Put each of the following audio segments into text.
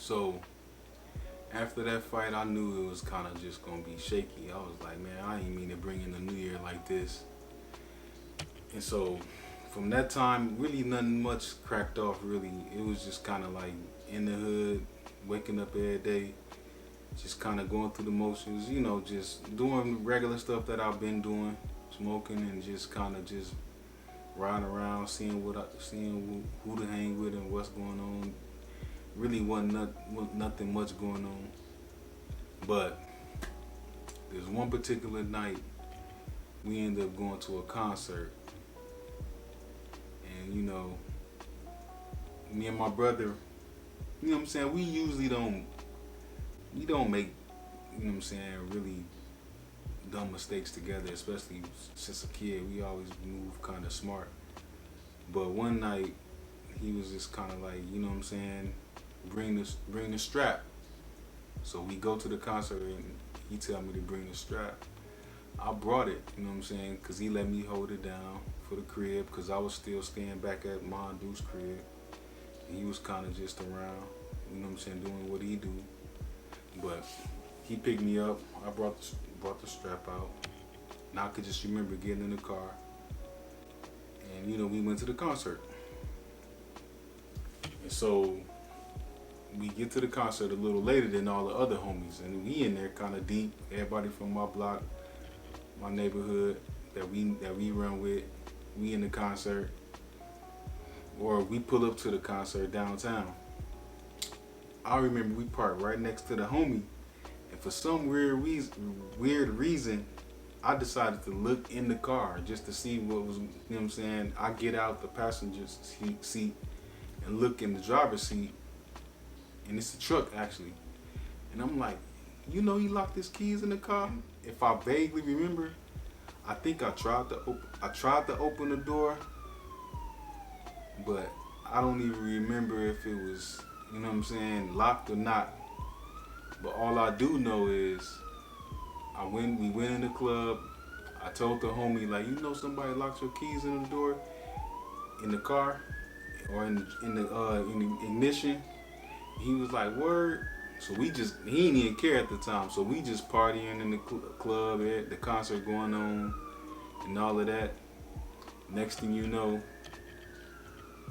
So after that fight, I knew it was kind of just gonna be shaky. I was like, man, I didn't mean to bring in the new year like this. And so from that time, really nothing much cracked off. Really, it was just kind of like in the hood, waking up every day, just kind of going through the motions. Just doing regular stuff that I've been doing, smoking and just kind of just riding around, seeing who to hang with and what's going on. Really wasn't nothing much going on. But there's one particular night we ended up going to a concert, and me and my brother, what I'm saying, we usually don't make, really dumb mistakes together, especially since a kid. We always move kind of smart. But one night he was just kind of like, bring the strap. So we go to the concert and he tell me to bring the strap. I brought it, because he let me hold it down for the crib, because I was still staying back at my dude's crib. And he was kind of just around, doing what he do. But he picked me up. I brought the strap out. And I could just remember getting in the car. And we went to the concert. And so we get to the concert a little later than all the other homies, and we in there kind of deep. Everybody from my block, my neighborhood that we run with, we in the concert, or we pull up to the concert downtown. I remember we parked right next to the homie, and for some weird reason, I decided to look in the car just to see what was. I get out the passenger seat and look in the driver's seat. And it's a truck actually. And I'm like, he locked his keys in the car? If I vaguely remember, I think I tried to open the door, but I don't even remember if it was, locked or not. But all I do know is we went in the club. I told the homie, like, somebody locked your keys in the door, in the car, or in the ignition. He was like, word. So he didn't even care at the time. So we just partying in the club, the concert going on and all of that. Next thing you know,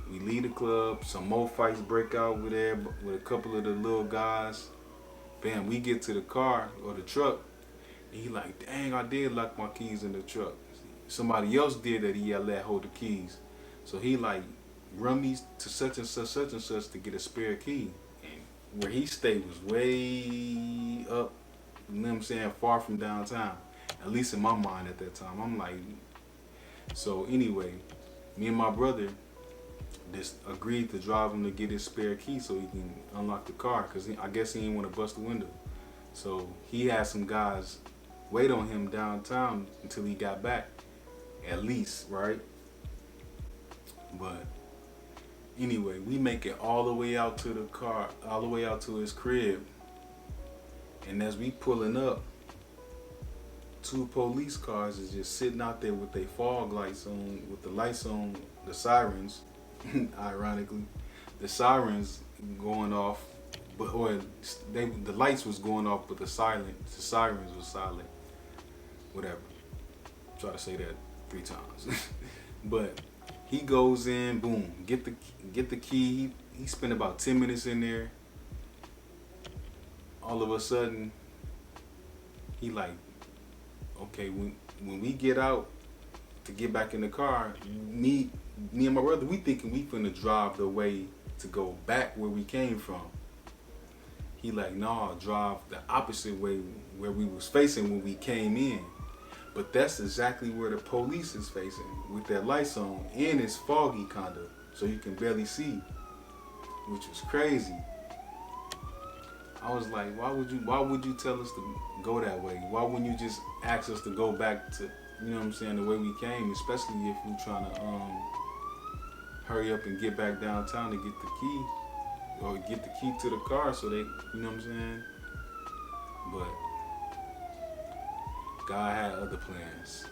we leave the club. Some more fights break out with a couple of the little guys. Bam, we get to the car or the truck. And he like, dang, I did lock my keys in the truck. Somebody else did that. He let hold the keys. So he like, run me to such and such to get a spare key. Where he stayed was way up, far from downtown. At least in my mind at that time. I'm like, so anyway, me and my brother just agreed to drive him to get his spare key so he can unlock the car, because I guess he didn't want to bust the window. So he had some guys wait on him downtown until he got back, at least, right? But anyway, we make it all the way out to the car, all the way out to his crib. And as we pulling up, 2 police cars is just sitting out there with their fog lights on, with the lights on, the sirens, ironically. The sirens going off, the lights was going off, but the sirens was silent. Whatever. Try to say that 3 times. But he goes in, boom, get the key. He spent about 10 minutes in there. All of a sudden, he like, okay, when we get out to get back in the car, me and my brother, we thinking we finna drive the way to go back where we came from. He like, nah, drive the opposite way where we was facing when we came in. But that's exactly where the police is facing, with their lights on, and it's foggy kinda, so you can barely see, which was crazy. I was like, why would you tell us to go that way? Why wouldn't you just ask us to go back to, the way we came, especially if we trying to hurry up and get back downtown to get the key, or get the key to the car so they, But God had other plans.